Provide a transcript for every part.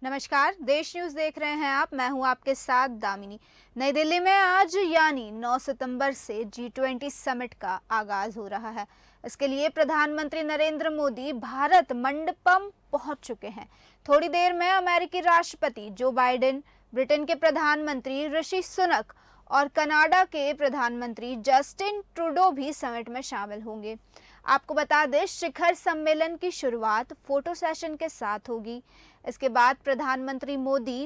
नमस्कार, देश न्यूज देख रहे हैं आप। मैं हूं आपके साथ दामिनी। नई दिल्ली में आज यानी 9 सितंबर से G20 समिट का आगाज हो रहा है। इसके लिए प्रधानमंत्री नरेंद्र मोदी भारत मंडपम पहुंच चुके हैं। थोड़ी देर में अमेरिकी राष्ट्रपति जो बाइडेन, ब्रिटेन के प्रधानमंत्री ऋषि सुनक और कनाडा के प्रधानमंत्री जस्टिन ट्रूडो भी समिट में शामिल होंगे। आपको बता दें, शिखर सम्मेलन की शुरुआत फोटो सेशन के साथ होगी। इसके बाद प्रधानमंत्री मोदी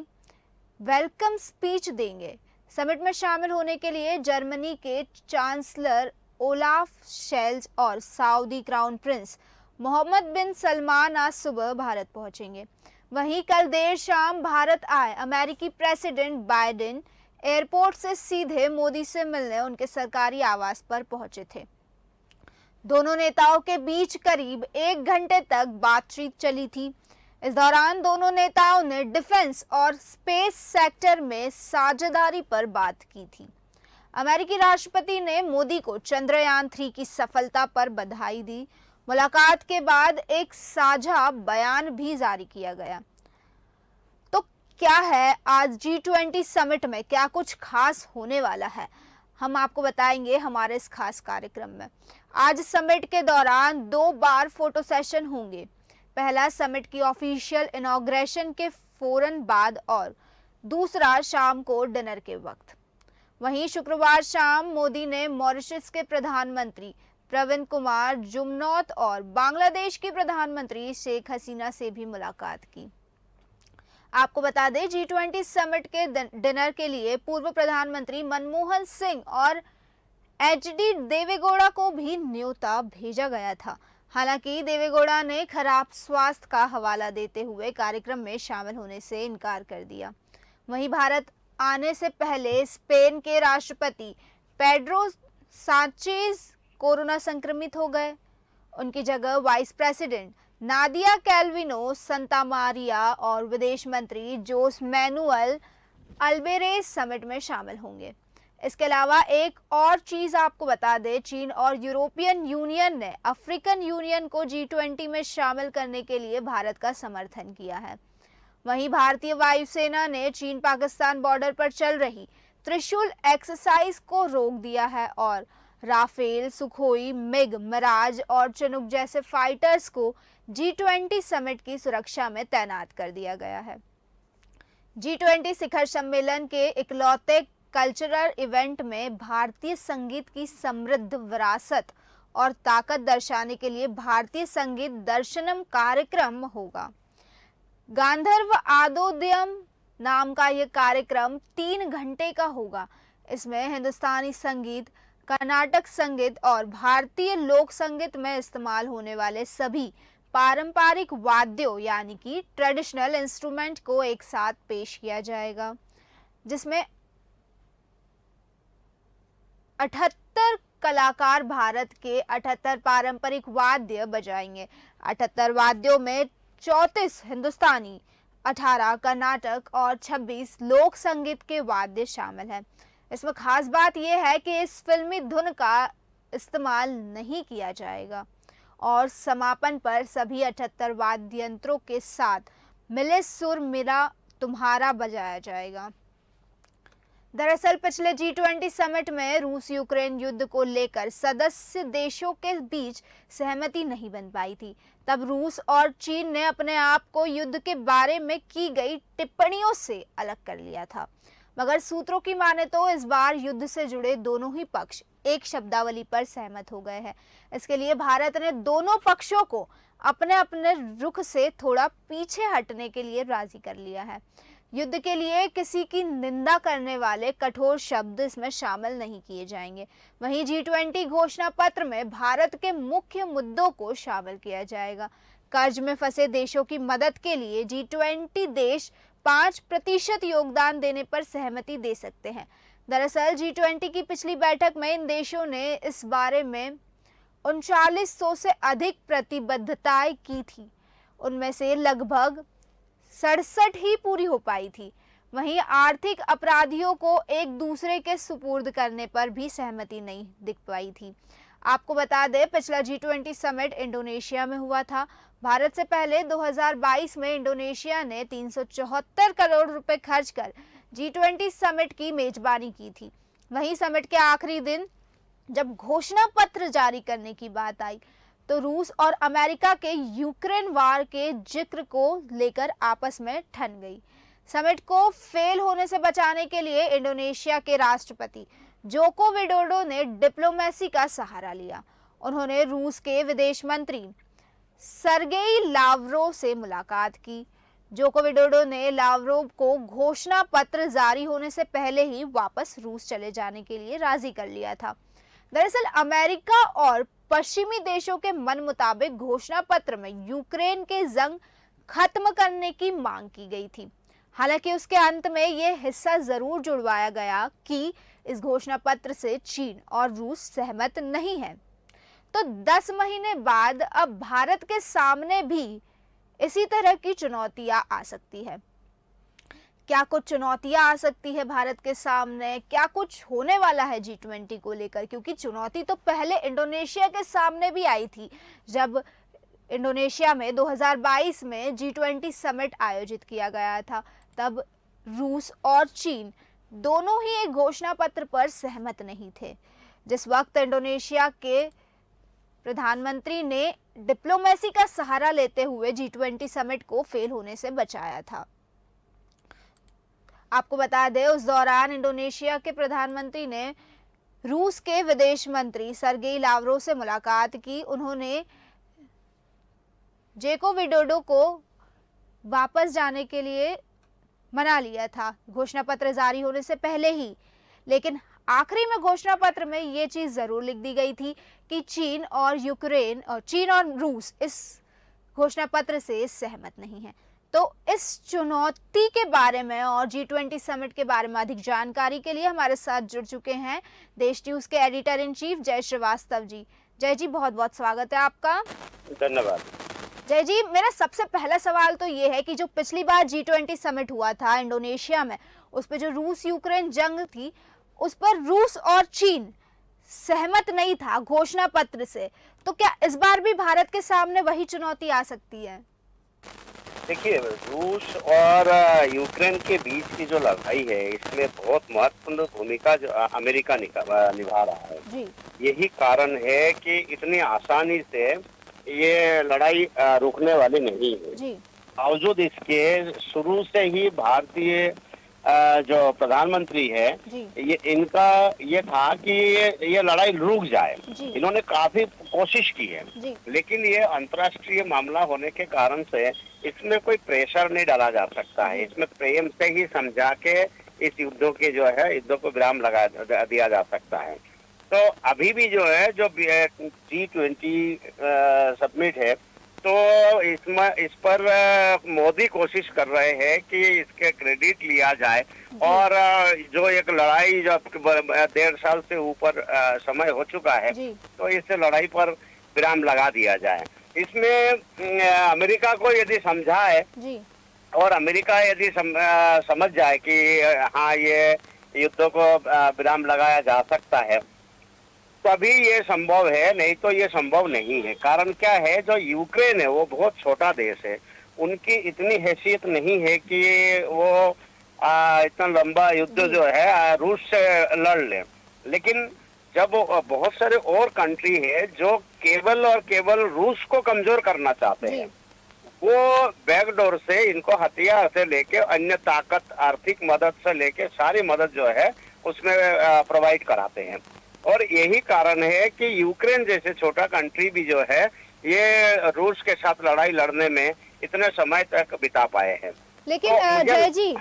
वेलकम स्पीच देंगे। समिट में शामिल होने के लिए जर्मनी के चांसलर ओलाफ शेल्ज और सऊदी क्राउन प्रिंस मोहम्मद बिन सलमान आज सुबह भारत पहुंचेंगे। वहीं कल देर शाम भारत आए अमेरिकी प्रेसिडेंट बाइडेन एयरपोर्ट से सीधे मोदी से मिलने उनके सरकारी आवास पर पहुंचे थे। दोनों नेताओं के बीच करीब 1 घंटे तक बातचीत चली थी। इस दौरान दोनों नेताओं ने डिफेंस और स्पेस सेक्टर में साझेदारी पर बात की थी। अमेरिकी राष्ट्रपति ने मोदी को चंद्रयान-3 की सफलता पर बधाई दी। मुलाकात के बाद एक साझा बयान भी जारी किया गया। तो क्या है आज G20 समिट में, क्या कुछ खास होने वाला है, हम आपको बताएंगे हमारे इस खास कार्यक्रम में। आज समिट के दौरान 2 बार फोटो सेशन होंगे। पहला समिट की ऑफिशियल इनॉग्रेशन के फौरन बाद और दूसरा शाम को डिनर के वक्त। वहीं शुक्रवार शाम मोदी ने मॉरिशस के प्रधानमंत्री प्रविंद कुमार जुगनौथ और बांग्लादेश की प्रधानमंत्री शेख हसीना से भी मुलाकात की। आपको बता दें, G20 समिट के डिनर के लिए पूर्व प्रधानमंत्री मनमोहन सिंह और HD देवेगौड़ा को भी न्योता भेजा गया था। हालांकि देवेगौड़ा ने खराब स्वास्थ्य का हवाला देते हुए कार्यक्रम में शामिल होने से इनकार कर दिया। वहीं भारत आने से पहले स्पेन के राष्ट्रपति पेड्रो सांचेज कोरोना संक्रमित हो गए। उनकी जगह वाइस प्रेसिडेंट नादिया कैल्विनो संतामारिया और विदेश मंत्री जोस मैनुअल अल्वेरेज समिट में शामिल होंगे। इसके अलावा एक और चीज आपको बता दें, चीन और यूरोपियन यूनियन ने अफ्रीकन यूनियन को G20 में शामिल करने के लिए भारत का समर्थन किया है। वहीं भारतीय वायुसेना ने चीन पाकिस्तान बॉर्डर पर चल रही त्रिशूल एक्सरसाइज को रोक दिया है और राफेल, सुखोई, मिग, मिराज और चिनूक जैसे फाइटर्स को G20 समिट की सुरक्षा में तैनात कर दिया गया है। G20 शिखर सम्मेलन के इकलौते कल्चरल इवेंट में भारतीय संगीत की समृद्ध विरासत और ताकत दर्शाने के लिए भारतीय संगीत दर्शनम कार्यक्रम होगा। गांधर्व आदोदयम नाम का यह कार्यक्रम 3 घंटे का होगा। इसमें हिंदुस्तानी संगीत, कर्नाटक संगीत और भारतीय लोक संगीत में इस्तेमाल होने वाले सभी पारंपरिक वाद्यों यानी कि ट्रेडिशनल इंस्ट्रूमेंट को एक साथ पेश किया जाएगा, जिसमें 78 कलाकार भारत के 78 पारंपरिक वाद्य बजाएंगे। 78 वाद्यों में 34 हिंदुस्तानी, 18 कर्नाटक और 26 लोक संगीत के वाद्य शामिल हैं। इसमें खास बात यह है कि इस फिल्मी धुन का इस्तेमाल नहीं किया जाएगा और समापन पर सभी 78 वाद्य यंत्रों के साथ मिले सुर मेरा तुम्हारा बजाया जाएगा। दरअसल पिछले G20 समिट में रूस यूक्रेन युद्ध को लेकर सदस्य देशों के बीच सहमति नहीं बन पाई थी। तब रूस और चीन ने अपने आप को युद्ध के बारे में की गई टिप्पणियों से अलग कर लिया था। मगर सूत्रों की माने तो इस बार युद्ध से जुड़े दोनों ही पक्ष एक शब्दावली पर सहमत हो गए हैं। इसके लिए भारत ने दोनों पक्षों को अपने अपने रुख से थोड़ा पीछे हटने के लिए राजी कर लिया है। युद्ध के लिए किसी की निंदा करने वाले कठोर शब्द इसमें शामिल नहीं किए जाएंगे। वहीं G20 घोषणा पत्र में भारत के मुख्य मुद्दों को शामिल किया जाएगा। कर्ज में फंसे देशों की मदद के लिए G20 देश 5% योगदान देने पर सहमति दे सकते हैं। दरअसल G20 की पिछली बैठक में इन देशों ने इस बारे में 3900 से अधिक प्रतिबद्धताएं की थी। उनमें से लगभग 67 ही पूरी हो पाई थी। वहीं आर्थिक अपराधियों को एक दूसरे के सुपुर्द करने पर भी सहमति नहीं दिख पाई थी। आपको बता दें, पिछला G20 समिट इंडोनेशिया में हुआ था। भारत से पहले 2022 में इंडोनेशिया ने 374 करोड़ रुपए खर्च कर G20 समिट की मेजबानी की थी। वहीं समिट के आखिरी दिन जब घोषणा पत्र जारी करने की बात आई तो रूस और अमेरिका के यूक्रेन वार के जिक्र को लेकर आपस में ठन गई। समिट को फेल होने से बचाने के लिए इंडोनेशिया के राष्ट्रपति जोको विडोडो ने डिप्लोमेसी का सहारा लिया। उन्होंने रूस के विदेश मंत्री सरगेई लावरोव से मुलाकात की। जोको विडोडो ने लावरोव को घोषणा पत्र जारी होने से पहले ही वापस रूस चले जाने के लिए राजी कर लिया था। दरअसल अमेरिका और पश्चिमी देशों के मन मुताबिक घोषणा पत्र में यूक्रेन के जंग खत्म करने की मांग की गई थी। हालांकि उसके अंत में यह हिस्सा जरूर जुड़वाया गया कि इस घोषणा पत्र से चीन और रूस सहमत नहीं है। तो 10 महीने बाद अब भारत के सामने भी इसी तरह की चुनौतियां आ सकती है। क्या कुछ चुनौतियां आ सकती है भारत के सामने? क्या कुछ होने वाला है G20 को लेकर? क्योंकि चुनौती तो पहले इंडोनेशिया के सामने भी आई थी, जब इंडोनेशिया में 2022 में G20 समिट आयोजित किया गया था। तब रूस और चीन दोनों ही एक घोषणा पत्र पर सहमत नहीं थे। जिस वक्त इंडोनेशिया के प्रधानमंत्री ने डिप्लोमेसी का सहारा लेते हुए G20 समिट को फेल होने से बचाया था। आपको बता दें, उस दौरान इंडोनेशिया के प्रधानमंत्री ने रूस के विदेश मंत्री सरगेई लावरोव से मुलाकात की। उन्होंने जोको विडोडो को वापस जाने के लिए मना लिया था घोषणा पत्र जारी होने से पहले ही, लेकिन आखिरी में घोषणा पत्र में ये चीज जरूर लिख दी गई थी कि चीन और रूस इस घोषणा पत्र से सहमत नहीं है। तो इस चुनौती के बारे में और G20 समिट के बारे में अधिक जानकारी के लिए हमारे साथ जुड़ चुके हैं देश न्यूज के एडिटर इन चीफ जय श्रीवास्तव जी। जय जी, बहुत बहुत स्वागत है आपका। धन्यवाद। जय जी, मेरा सबसे पहला सवाल तो ये है कि जो पिछली बार G20 समिट हुआ था इंडोनेशिया में, उस पर जो रूस यूक्रेन जंग थी, उस पर रूस और चीन सहमत नहीं था घोषणा पत्र से। तो क्या इस बार भी भारत के सामने वही चुनौती आ सकती है? देखिए, रूस और यूक्रेन के बीच की जो लड़ाई है, इसमें बहुत महत्वपूर्ण भूमिका जो अमेरिका निभा रहा है जी। यही कारण है कि इतनी आसानी से ये लड़ाई रुकने वाली नहीं है जी। बावजूद इसके शुरू से ही भारतीय जो प्रधानमंत्री है ये था कि ये लड़ाई रुक जाए। इन्होंने काफी कोशिश की है, लेकिन ये अंतर्राष्ट्रीय मामला होने के कारण से इसमें कोई प्रेशर नहीं डाला जा सकता है। इसमें प्रेम से ही समझा के इस युद्धों को विराम लगा दिया जा सकता है। तो अभी भी जो है जो G20 समिट है, तो इस पर मोदी कोशिश कर रहे हैं कि इसके क्रेडिट लिया जाए और जो एक लड़ाई जो 1.5 साल से ऊपर समय हो चुका है, तो इस लड़ाई पर विराम लगा दिया जाए। इसमें अमेरिका को यदि समझाए और अमेरिका यदि समझ जाए कि हाँ, ये युद्धों को विराम लगाया जा सकता है, तभी ये संभव है, नहीं तो ये संभव नहीं है। कारण क्या है, जो यूक्रेन है वो बहुत छोटा देश है, उनकी इतनी हैसियत नहीं है कि वो इतना लंबा युद्ध जो है रूस से लड़ ले। लेकिन जब बहुत सारे और कंट्री है जो केवल और केवल रूस को कमजोर करना चाहते हैं, वो बैकडोर से इनको हथियार से लेके अन्य ताकत, आर्थिक मदद से लेके सारी मदद जो है उसमें प्रोवाइड कराते हैं। और यही कारण है कि यूक्रेन जैसे छोटा कंट्री भी जो है ये रूस के साथ लड़ाई लड़ने में इतने समय तक बिता पाए हैं। लेकिन तो जय जी,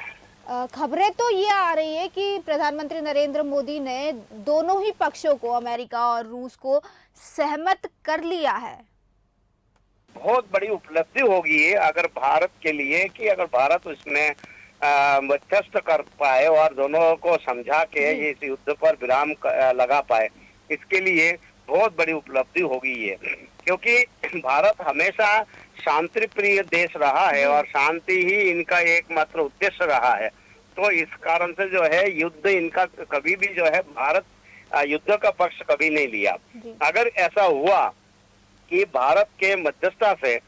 खबरें तो ये आ रही है कि प्रधानमंत्री नरेंद्र मोदी ने दोनों ही पक्षों को, अमेरिका और रूस को, सहमत कर लिया है। बहुत बड़ी उपलब्धि होगी अगर भारत के लिए कि अगर भारत उसमें मध्यस्थ कर पाए और दोनों को समझा के इस युद्ध पर विराम लगा पाए। इसके लिए बहुत बड़ी उपलब्धि होगी ये, क्योंकि भारत हमेशा शांति प्रिय देश रहा है और शांति ही इनका एकमात्र उद्देश्य रहा है। तो इस कारण से जो है युद्ध इनका कभी भी जो है, भारत युद्ध का पक्ष कभी नहीं लिया। अगर ऐसा हुआ कि भारत के मध्यस्थता से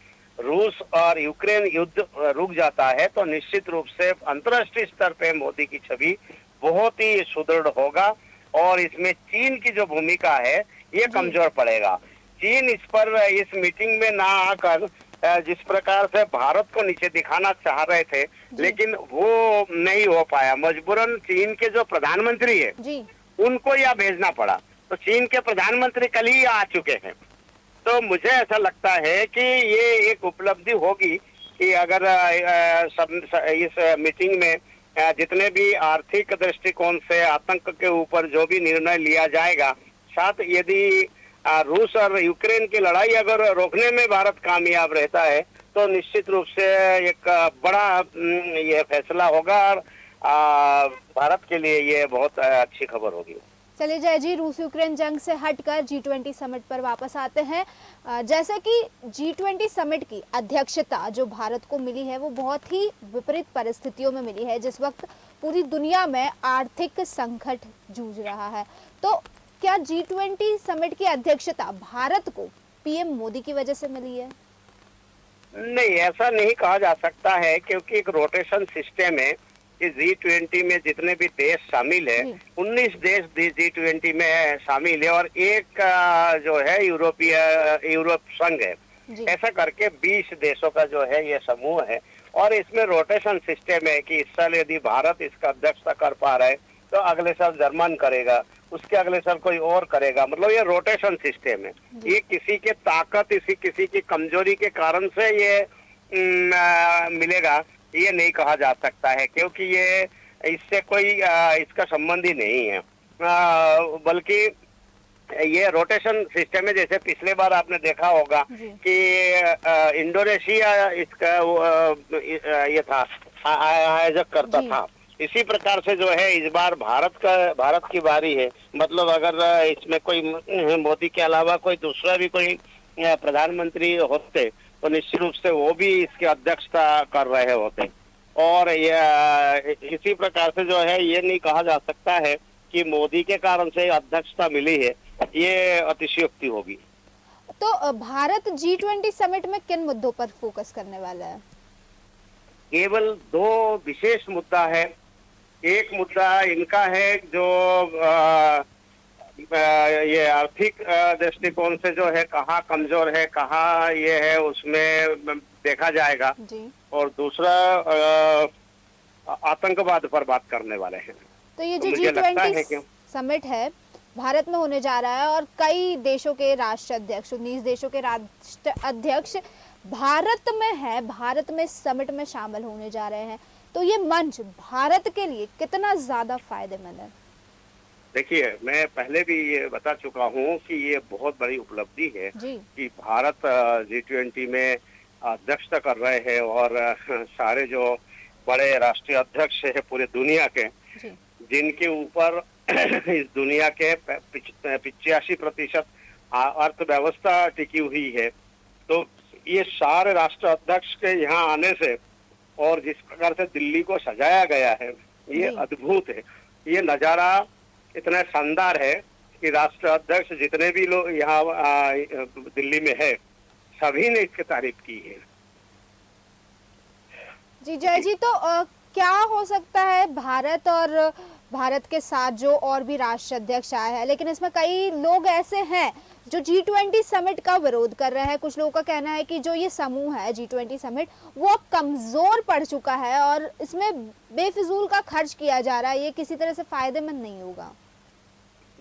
रूस और यूक्रेन युद्ध रुक जाता है तो निश्चित रूप से अंतर्राष्ट्रीय स्तर पे मोदी की छवि बहुत ही सुदृढ़ होगा और इसमें चीन की जो भूमिका है ये जी कमजोर पड़ेगा। चीन इस पर इस मीटिंग में ना आकर जिस प्रकार से भारत को नीचे दिखाना चाह रहे थे, जी लेकिन वो नहीं हो पाया। मजबूरन चीन के जो प्रधानमंत्री है जी उनको यह भेजना पड़ा। तो चीन के प्रधानमंत्री कल ही आ चुके हैं। तो मुझे ऐसा लगता है कि ये एक उपलब्धि होगी कि अगर इस मीटिंग में जितने भी आर्थिक दृष्टिकोण से आतंक के ऊपर जो भी निर्णय लिया जाएगा, साथ यदि रूस और यूक्रेन की लड़ाई अगर रोकने में भारत कामयाब रहता है तो निश्चित रूप से एक बड़ा ये फैसला होगा और भारत के लिए ये बहुत अच्छी खबर होगी। चलिए जय जी, रूस यूक्रेन जंग से हटकर G20 समिट पर वापस आते हैं। जैसे कि G20 समिट की अध्यक्षता जो भारत को मिली है वो बहुत ही विपरीत परिस्थितियों में मिली है, जिस वक्त पूरी दुनिया में आर्थिक संकट जूझ रहा है। तो क्या G20 समिट की अध्यक्षता भारत को पीएम मोदी की वजह से मिली है? नहीं, ऐसा नहीं कहा जा सकता है क्योंकि एक रोटेशन सिस्टम है कि G20 में जितने भी देश शामिल है, 19 देश G20 में शामिल है और एक जो है यूरोप संघ है। ऐसा करके 20 देशों का जो है ये समूह है और इसमें रोटेशन सिस्टम है कि इस साल यदि भारत इसका अध्यक्षता कर पा रहा है तो अगले साल जर्मन करेगा, उसके अगले साल कोई और करेगा। मतलब ये रोटेशन सिस्टम है। ये किसी के ताकत, किसी की कमजोरी के कारण से ये मिलेगा ये नहीं कहा जा सकता है, क्योंकि ये इससे कोई इसका संबंध ही नहीं है। बल्कि ये रोटेशन सिस्टम है। जैसे पिछले बार आपने देखा होगा कि इंडोनेशिया इसका ये था आयोजक करता था। इसी प्रकार से जो है इस बार भारत की बारी है। मतलब अगर इसमें कोई मोदी के अलावा कोई दूसरा भी कोई प्रधानमंत्री होते तो निश्चित रूप से वो भी इसकी अध्यक्षता कर रहे होते। और इसी प्रकार से जो है ये नहीं कहा जा सकता है कि मोदी के कारण से अध्यक्षता मिली है, ये अतिशयोक्ति होगी। तो भारत G20 समिट में किन मुद्दों पर फोकस करने वाला है? केवल दो विशेष मुद्दा है। एक मुद्दा इनका है जो ये आर्थिक दृष्टिकोण से जो है कहाँ कमजोर है, कहाँ ये है, उसमें देखा जाएगा। और दूसरा आतंकवाद पर बात करने वाले हैं। तो ये जो G20 समिट है भारत में होने जा रहा है और कई देशों के राष्ट्र अध्यक्ष, 19 देशों के राष्ट्र अध्यक्ष भारत में है, भारत में समिट में शामिल होने जा रहे हैं। तो ये मंच भारत के लिए कितना ज्यादा फायदेमंद है? देखिए, मैं पहले भी ये बता चुका हूँ कि ये बहुत बड़ी उपलब्धि है कि भारत G20 में अध्यक्षता कर रहे हैं और सारे जो बड़े राष्ट्रीय अध्यक्ष है पूरे दुनिया के, जिनके ऊपर इस दुनिया के 85% अर्थव्यवस्था टिकी हुई है। तो ये सारे राष्ट्र अध्यक्ष के यहाँ आने से और जिस प्रकार से दिल्ली को सजाया गया है ये अद्भुत है। ये नजारा इतना शानदार है कि राष्ट्र अध्यक्ष जितने भी लोग यहाँ दिल्ली में है सभी ने इसकी तारीफ की है। जी जय जी, तो क्या हो सकता है भारत और भारत के साथ जो और भी राष्ट्र अध्यक्ष आए हैं, लेकिन इसमें कई लोग ऐसे हैं जो G20 समिट का विरोध कर रहे हैं। कुछ लोगों का कहना है कि जो ये समूह है G20 समिट वो अब कमजोर पड़ चुका है और इसमें बेफिजूल का खर्च किया जा रहा है, ये किसी तरह से फायदेमंद नहीं होगा।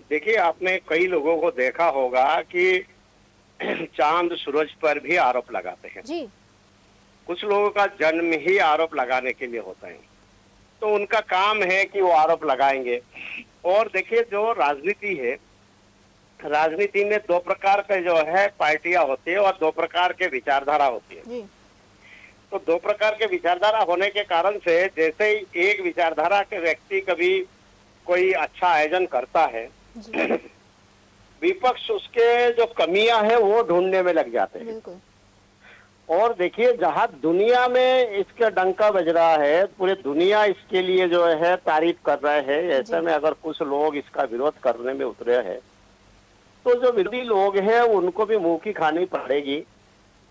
देखिए, आपने कई लोगों को देखा होगा कि चांद सूरज पर भी आरोप लगाते हैं जी। कुछ लोगों का जन्म ही आरोप लगाने के लिए होता है, तो उनका काम है कि वो आरोप लगाएंगे। और देखिए, जो राजनीति है, राजनीति में दो प्रकार के जो है पार्टियां होती है और दो प्रकार के विचारधारा होती है जी। तो दो प्रकार के विचारधारा होने के कारण से जैसे ही एक विचारधारा के व्यक्ति कभी कोई अच्छा आयोजन करता है विपक्ष उसके जो कमियां हैं वो ढूंढने में लग जाते हैं। और देखिए, जहां दुनिया में इसका डंका बज रहा है, पूरे दुनिया इसके लिए जो है तारीफ कर रहे हैं, ऐसे में अगर कुछ लोग इसका विरोध करने में उतरे हैं तो जो विरोधी लोग हैं उनको भी मुंह की खानी पड़ेगी।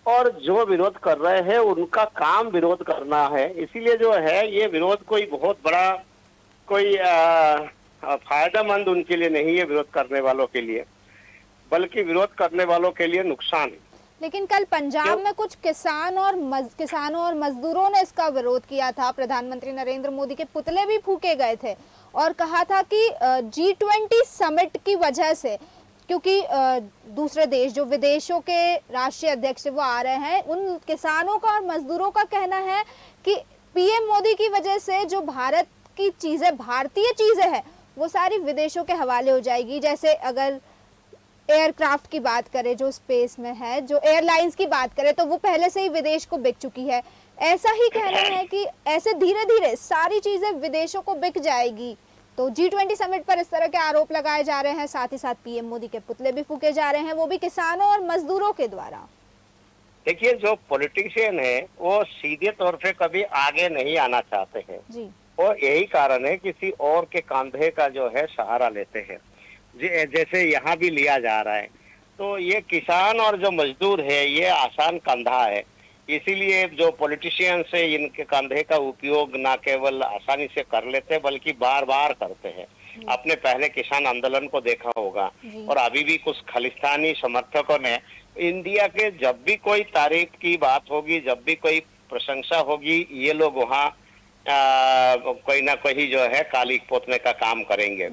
और जो विरोध कर रहे हैं उनका काम विरोध करना है। इसीलिए जो है ये विरोध कोई बहुत बड़ा कोई फायदेमंद उनके लिए नहीं है, विरोध करने वालों के लिए, बल्कि विरोध करने वालों के लिए नुकसान है। लेकिन कल पंजाब में कुछ किसानों और मजदूरों ने इसका विरोध किया था। प्रधानमंत्री नरेंद्र मोदी के पुतले भी फूके गए थे और कहा था कि G20 समिट की वजह से, क्योंकि दूसरे देश जो विदेशों के राष्ट्रीय अध्यक्ष वो आ रहे हैं, उन किसानों का और मजदूरों का कहना है कि पीएम मोदी की वजह से जो भारत की चीजें, भारतीय चीजें हैं, वो सारी विदेशों के हवाले हो जाएगी। जैसे अगर एयरक्राफ्ट की बात करें जो स्पेस में है, जो एयरलाइंस की बात करें तो वो पहले से ही विदेश को बिक चुकी है। ऐसा ही कहना है कि ऐसे धीरे धीरे सारी चीजें विदेशों को बिक जाएगी। तो G20 समिट पर इस तरह के आरोप लगाए जा रहे हैं, साथ ही साथ पीएम मोदी के पुतले भी फूके जा रहे हैं, वो भी किसानों और मजदूरों के द्वारा। देखिए, जो पॉलिटिशियन है वो सीधे तौर पे कभी आगे नहीं आना चाहते हैं जी। और यही कारण है किसी और के कंधे का जो है सहारा लेते हैं, जैसे यहाँ भी लिया जा रहा है। तो ये किसान और जो मजदूर है ये आसान कंधा है, इसीलिए जो पॉलिटिशियंस है इनके कंधे का उपयोग ना केवल आसानी से कर लेते बल्कि बार बार करते हैं। आपने पहले किसान आंदोलन को देखा होगा और अभी भी कुछ खालिस्तानी समर्थकों ने इंडिया के जब भी कोई तारीफ की बात होगी, जब भी कोई प्रशंसा होगी, ये लोग वहाँ कोई ना कोई जो है कालिक पोतने का काम करेंगे।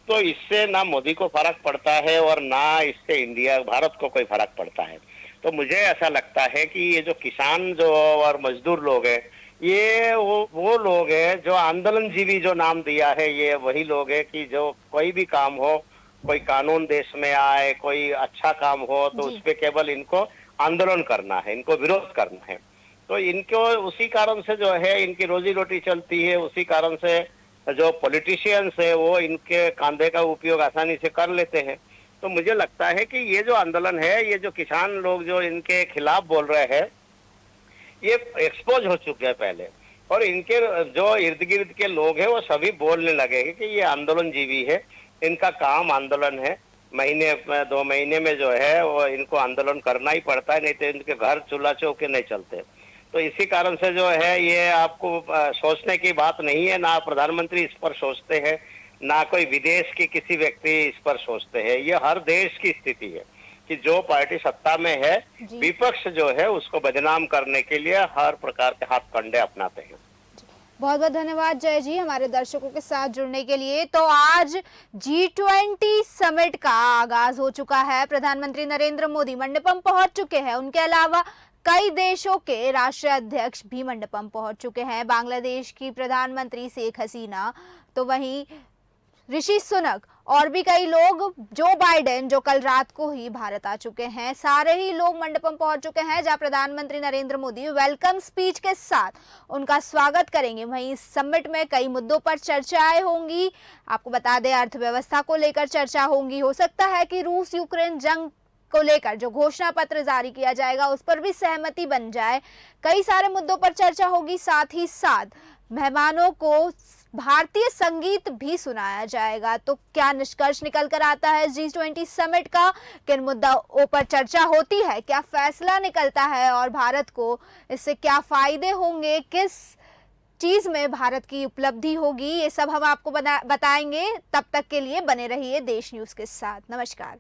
तो इससे ना मोदी को फर्क पड़ता है और ना इससे इंडिया भारत को कोई फर्क पड़ता है। तो मुझे ऐसा लगता है कि ये जो किसान जो और मजदूर लोग हैं, ये वो लोग हैं जो आंदोलनजीवी जो नाम दिया है, ये वही लोग हैं कि जो कोई भी काम हो, कोई कानून देश में आए, कोई अच्छा काम हो तो उस पे केवल इनको आंदोलन करना है, इनको विरोध करना है। तो इनको उसी कारण से जो है इनकी रोजी रोटी चलती है, उसी कारण से जो पॉलिटिशियंस है वो इनके कंधे का उपयोग आसानी से कर लेते हैं। तो मुझे लगता है कि ये जो आंदोलन है, ये जो किसान लोग जो इनके खिलाफ बोल रहे हैं, ये एक्सपोज हो चुके हैं पहले, और इनके जो इर्द गिर्द के लोग हैं वो सभी बोलने लगे हैं कि ये आंदोलनजीवी है, इनका काम आंदोलन है। महीने 2 महीने में जो है वो इनको आंदोलन करना ही पड़ता है, नहीं तो इनके घर चूल्हा चौके नहीं चलते। तो इसी कारण से जो है ये आपको सोचने की बात नहीं है, ना प्रधानमंत्री इस पर सोचते हैं, ना कोई विदेश के किसी व्यक्ति इस पर सोचते हैं। ये हर देश की स्थिति है कि जो पार्टी सत्ता में है, विपक्ष जो है उसको बदनाम करने के लिए हर प्रकार के हाथ कंडे अपनाते हैं। बहुत बहुत धन्यवाद जय जी हमारे दर्शकों के साथ जुड़ने के लिए। तो आज G20 समिट का आगाज हो चुका है। प्रधानमंत्री नरेंद्र मोदी मंडपम पहुंच चुके हैं। उनके अलावा कई देशों के राष्ट्रीय अध्यक्ष भी मंडपम पहुंच चुके हैं। बांग्लादेश की प्रधानमंत्री शेख हसीना, तो वहीं ऋषि सुनक और भी कई लोग, जो बाइडेन जो कल रात को ही भारत आ चुके हैं, सारे ही लोग मंडपम पहुंच चुके हैं जहां प्रधानमंत्री नरेंद्र मोदी वेलकम स्पीच के साथ उनका स्वागत करेंगे। वहीं इस समिट में कई मुद्दों पर चर्चाएं होंगी। आपको बता दें, अर्थव्यवस्था को लेकर चर्चा होंगी। हो सकता है कि रूस यूक्रेन जंग को लेकर जो घोषणा पत्र जारी किया जाएगा उस पर भी सहमति बन जाए। कई सारे मुद्दों पर चर्चा होगी। साथ ही साथ मेहमानों को भारतीय संगीत भी सुनाया जाएगा। तो क्या निष्कर्ष निकल कर आता है G20 समिट का, किन मुद्दों पर चर्चा होती है, क्या फैसला निकलता है और भारत को इससे क्या फायदे होंगे, किस चीज में भारत की उपलब्धि होगी, ये सब हम आपको बताएंगे। तब तक के लिए बने रहिए देश न्यूज के साथ। नमस्कार।